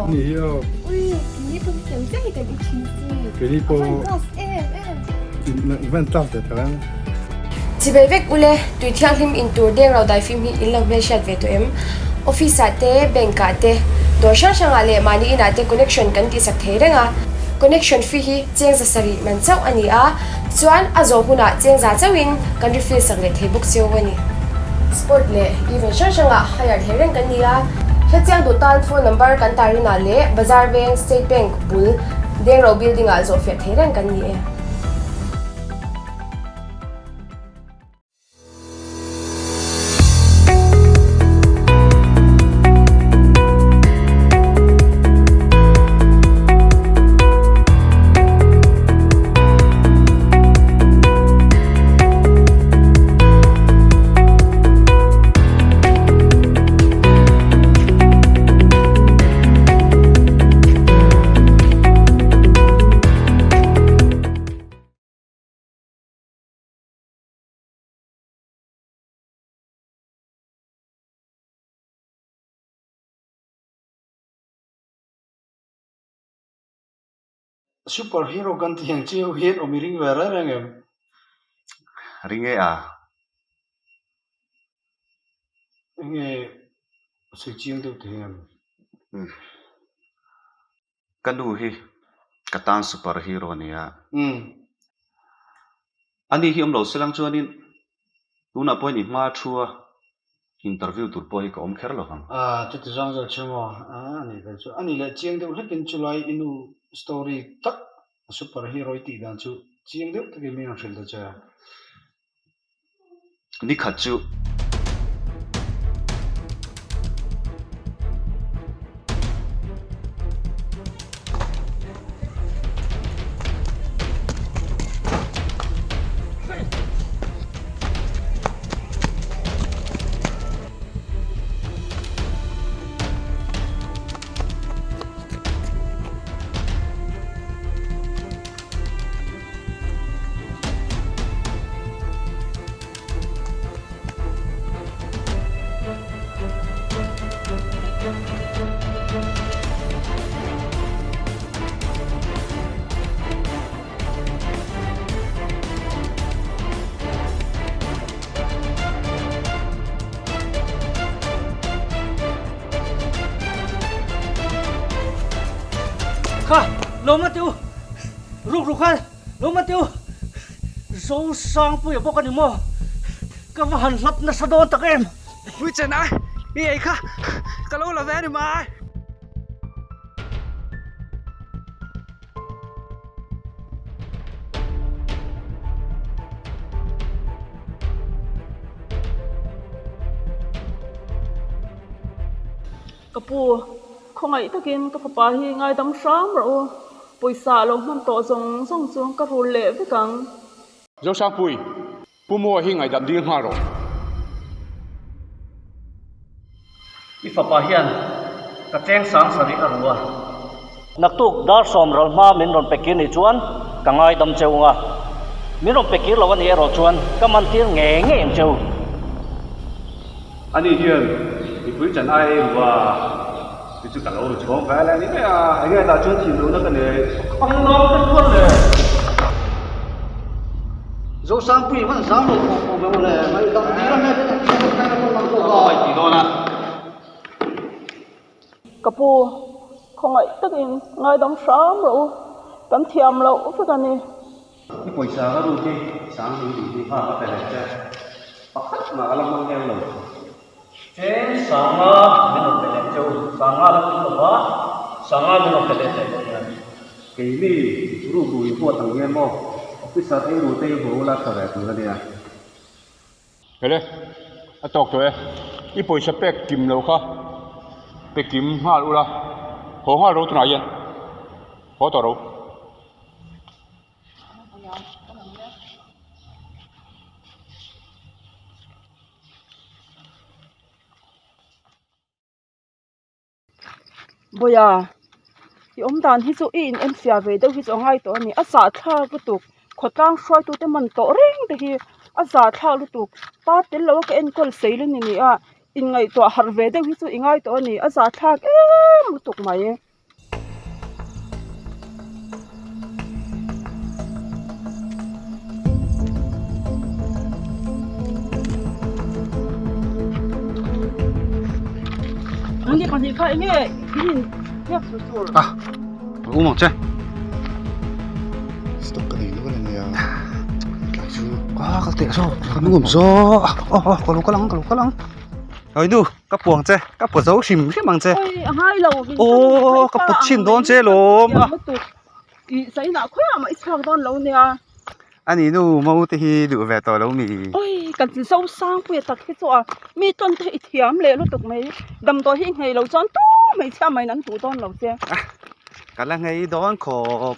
你要喂，你不讲这个的情绪，给你播你们照着他们。 Chibevek ule tuithiang him in tur deng ro dai film hi in lo me shat ve to em office ate bank ate dor shang shang ale mani in ate connection kan ti sak theirenga connection fee hi cheng za sari man chau ani a chuan azo huna cheng za chawin kan refill sak le thei buk cheu ani sport le even shang shang a hire hereng kan ni a hechang do tal phone number kan tarina le bazar bank state bank bul deng ro building a zo fe theiren kan ni e Superhero kan tiang chiu hit omiring vera rangem. Ringe à Nge sự chiang tu tiang. kanu hi katan superhero ni à Ừ. ani hi lo selang chuanin tuna point ni ma thua interview tur po hi ko om kher lo ham À, chút tự rằng cho mo. À, này cái chỗ. Anh là chiang tu hết kinh chu lai inu story tak superhero ti dan chu chiang tu cái mình học được chưa? ni khachu Kha, lo mà tiêu, rục kha, lo mà tiêu, dấu sang bùi bốc anh mo, cái vật hành lấp nó sao đón tắc em, Ui trời ơi, đi ấy kha, cả lâu là vé đi mà. Kapu không ai takin ka papa hi ngai dam sam ro poisa lo man to zong zong zong ka ru le ve kang Dẫu sang pui, pu mua hi ngày đam đi hoa rồi. Ifapa hian, cái chén sáng sari arua, nak tuk dar som ral ma min ron pekin ni chuan, ka ngai dam cheu nga, min ron pekin lo an ero chuan, ka man tir nge nge em cheu. ani hian ni pui chan ai wa ti chu ka lo chong ka la ni à ai ga ta chuan chi lo na ka ne Ang nom kan chuan le. Dẫu sang quỷ vẫn dám được không phải là mấy đồng chí là oi ti do na kapu không ai takin ngai dam sam ro kan thiam lo ve kan ni ni poisa ka ru ti sang ni ha ka ta cha pakhat ma alam mang hel lo Chén sáng nga min ron pelen cheu, sáng nga la kin lo sáng nga min ron pelen cheu ya. ke ni ru bu i po tang yen mo officer ai ru te bo la ka tu la dia Cái đấy, à tóc thôi, ít bồi sắp bẹt kim lâu kha, bẹt kim hoa lu la, hoa râu tu này yên, hoa tao râu. boya i om dan hi chu in em sia ve deuh hi chu ngai to ani a sa tha lu tuk khotlang hruai tu te man to reng te hi a za tha lu tuk pa tel lo ka en kol seilin ni a in ngai to har ve deuh hi chu ingai to ani a za tha em lu tuk mai Nanti kan ni kai nge ini ya susur. À, uống một chén. Stop cái này nó này à. Chú, quá cái tiện rồi, nó ngủm gió. Có lăng. Rồi nu, các buồng chê, các buồng dấu xìm cái bằng chê. Ôi, hai lầu. Ô, các buồng chìm đón chê lồm. Ý say na khỏe mà ít sang đón lâu nè. Anh ấy nu mau thì đủ về tỏi lâu mì. Ôi, cần gì sâu sang bây giờ cái chỗ mi tuần thì thiểm lệ lúc tục mấy đầm tôi hình hay lâu chọn tu mấy cha mày nắng tủ đón lâu xe. Cả là ngày đón khổ.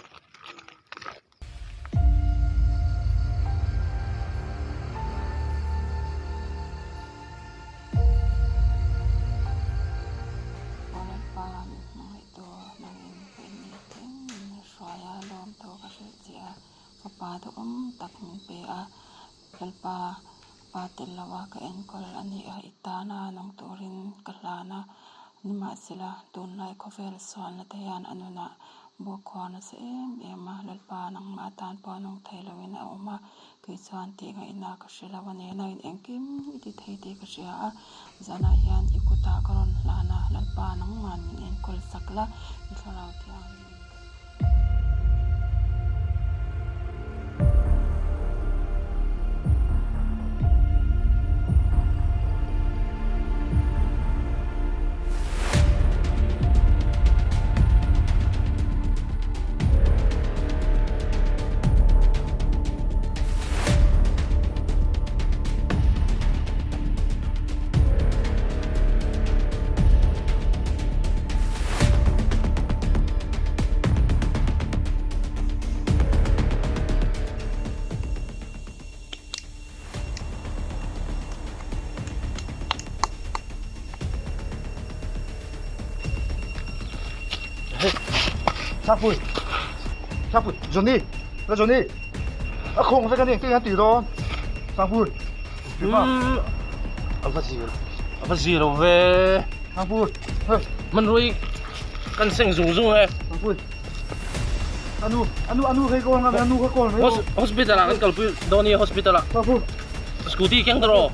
pa to tak min pe a kalpa pa telawa ka enkol ani a itana nong torin kalana nima sila ton lai khovel swan na tayan anuna bo khwana se ema lalpa nang ma tan pa nong thailawin a oma ke chan ti ga ina ka shilawani na in engkim iti thei te ka sia zana yan ikuta karon lana lalpa nang man min enkol sakla ikhala tiang Sang Phùi, Johnny, là Johnny. À không, phải cái này cái tỷ đó. Sang Phùi. Apa gì đâu về Sang Phùi. mình rồi cần sinh dùng ấy Sang Phùi. Anu cái con mà anu cái con mấy. hospital kan kalau doni hospital Sang Phùi. scooty keng dro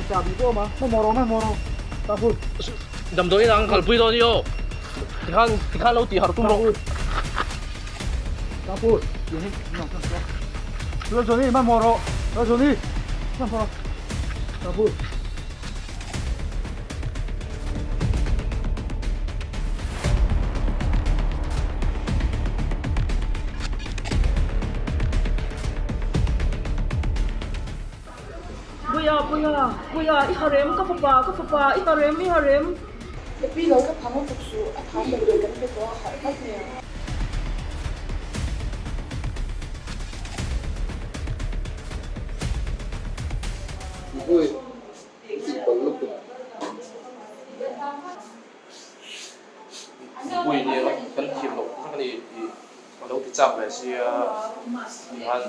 Chả bị cô mà. Nó moro. Sang Phùi. dam doi nang kalau doni yo tikhan lâu ti har tum ro Sang Phùi. Là Johnny mà moro. Là Johnny. Sang Phùi. Sang Phùi. Buya, iharem ka papa, iharem. Tapi lo ka phang tuk su a tham lo le kan be to har ka ne. Ui. Ui ni kan thim lo kan ni lo ti chap le sia han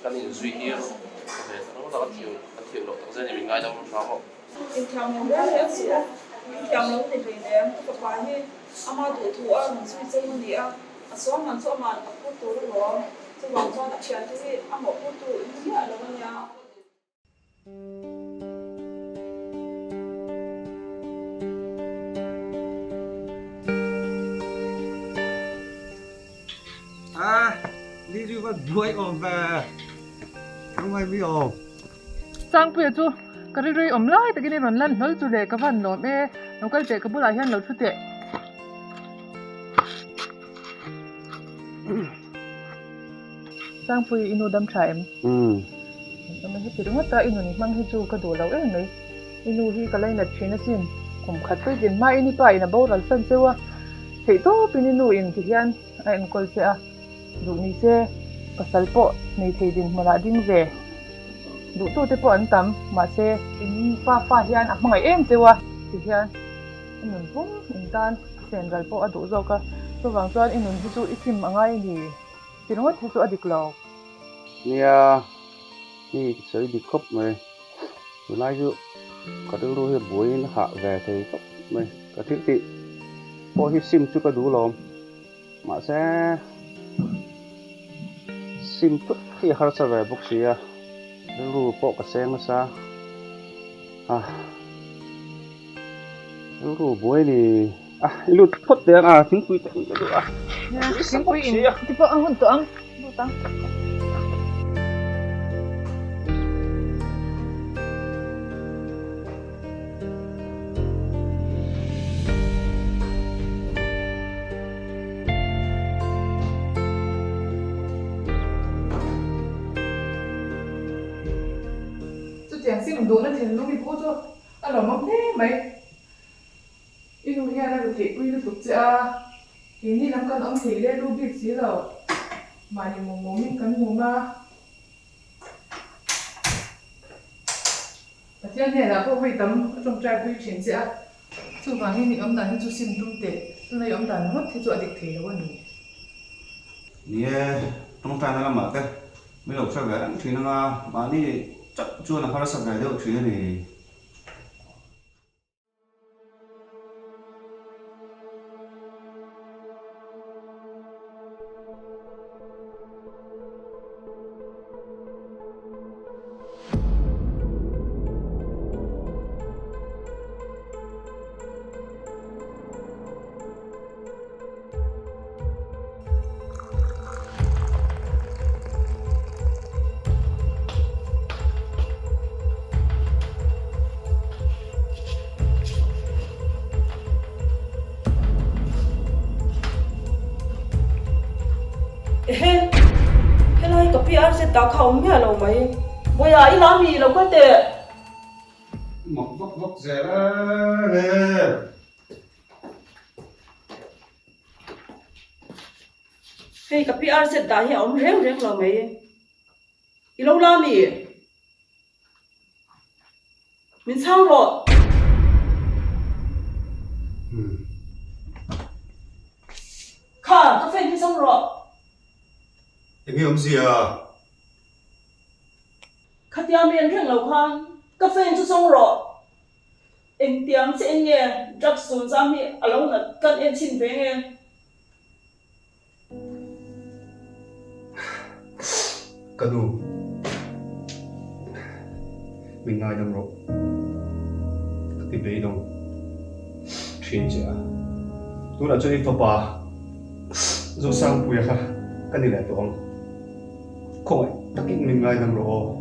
kan ni zui hi ro ne no ta thim lo ta zani min ngai dam sa ho In tham mo ya su. Tham lo te ne ka papa ni ama tu tu a mun sui zai ni a so man so man a pu tu lo so wang so ta chian ti a mo pu tu ni a lo ya. Đi du vật đuôi ổn về. Không ai biết ổn. Sang Phùi chu, cái rơi ổm lại tại cái này còn lần nói chủ đề cái phần nó bé nó cái để cái bữa lại hiện lâu chút tệ. Sang Phùi inu đâm trái em. Mình hết tiếng hết ta inu ni mang hết chu cái đồ lâu ấy này. Inu hi cái này là chuyện nó xin. Cũng khát tới tiền mai ini phải là bao lần sân chưa. Thì tốt bên inu in thì hiện anh coi sẽ đủ ni sẽ pasal po ni thầy din mala ding về. Đủ tu te po an tam mà sẽ in fa hian a mangai em chewa thì hian inun bum in tan sen gal po a du zo ka so wang chuan inun hi chu isim angai ni tinot hi chu adik lo Nia, ni sợi đi khóc mày, từ nay chứ, cả đứa rồi buổi nó hạ về thì khóc mày, cả thiết thị, có hi sim chút cả đủ lắm, mà sẽ sim chút khi har sa về bốc xia, đứa rồi bỏ cả sen nó xa, Ru boy ni ilut phot dia thing pui te du Tiếng quỷ in thì vợ hôn tưởng đâu tăng tiếng xin đủ nó thì lúc đi bố cho ăn ở mắm thế mấy inu nghe ra được thì quy được chả thì ni làm con ông thì lên lu biết xí rồi mà thì mồm mình cắn mồm mà và thế này là có vị tấm trong trai quy chuyển chả chú vàng ni ông đàn chú xin tung tệ chú này ông đàn hốt thì chú địch thế đâu nhỉ nè trong tay nó mà cái mấy lúc sau về thì nó mà đi chắc chưa là phải sắp về đâu chuyện này cái này có PR sẽ tạo không nghe đâu mày bây giờ ý làm gì đâu có thể một vóc rẻ nè cái PR sẽ tạo hiểu ông rèn là mày ý lâu làm gì mình sao rồi khả có phải như xong rồi em hiểu gì à khát tiêm miền rèn lâu khăn cà phê cho xong rồi em tiêm sẽ nghe rắc xuống ra mi ở lâu là cần em xin về nghe Kanu mình ngay đâm rồi cái bể đông chuyện gì à tôi là cho đi papa rồi sang bùi à cái này là tôi không tất nhiên mình ngay đâm rồi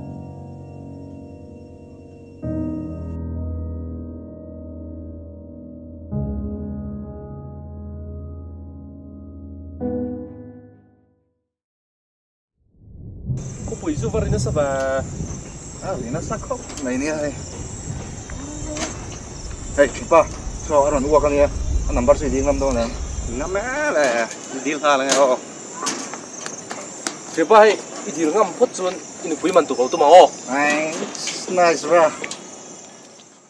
Pui zu varin sa ba. Lina sakho này nè hay. Hey, chipa, so aron uwa ka niya. Ang number si ding lam do na. nó mẹ là đi tha là nghe không Chipa hai idil ngam phot chuan inu pui man tu ko tu ma o. Ai, nice bra.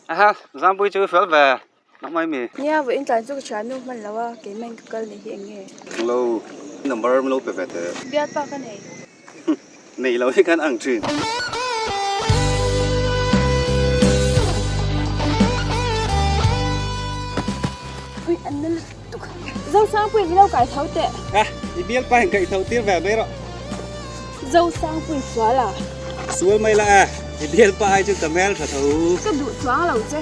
ha giam bui chưa phải về nó may mì nha với anh chàng chú cái nó mình là cái mình cái này hiện nghe lâu number lâu về thế biết ba cái này này lâu thì kan ăn chuyện ui anh nó dâu sang quỳ cái đâu cải thấu tệ đi biết ba hình cậy thầu tiên về mấy đó dâu sang quỳ xóa là suối mây là đi biết ba ai chứ tầm mel thật thầu cái đủ xóa lẩu chứ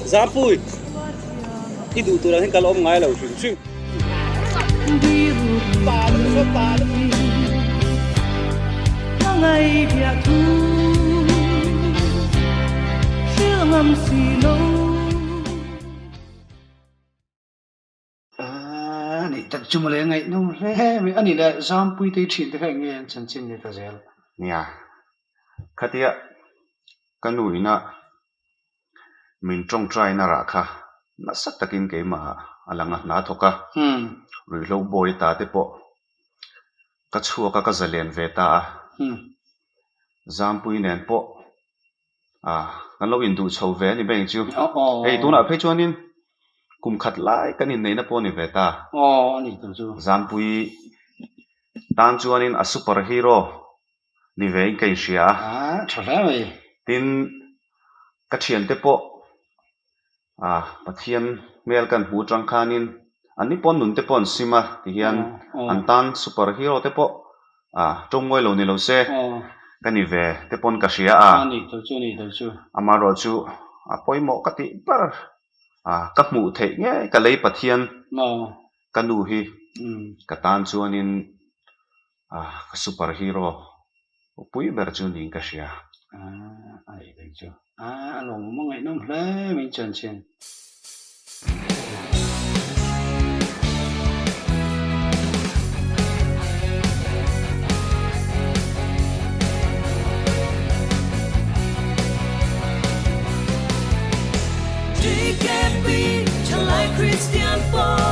giam bui đi đủ từ đó thành cả lỗ ngay lẩu chuyển chuyển ngày đẹp thu chưa ngầm xì lâu này tập trung mà ngày nó mấy anh này là giam bùi tây chuyện thế nghe chân chân này ta dễ nè khát tiệt cái núi na mình trông trai na ra kha na sắc takin cái mà alanga na thoka rồi lâu boy ta te po cái chua cái zalen về ta zampui nen po kan lo in du chho ve ni beng chu ei tu na phe chuanin kum khat lai kanin nei na po ni ve ta ani tu chu zampui tan chuanin a superhero ni ve kai sia thola mai tin ka thian te po pathian mel kan hu tang khanin ani pon nun te pon sima ti hian an tan superhero te po trong ngoi lo ni lo se kani ve te pon ka sia ani tu chu amaro chu poimo kati par các mụ thể nghe cái lấy pathian mà cái nu hi ừ cái tan chuan in cái superhero pui ber chu ning ka sia ai đấy chứ lòng mong ngày năm lẽ mình chân chân DKB, Christian Paul.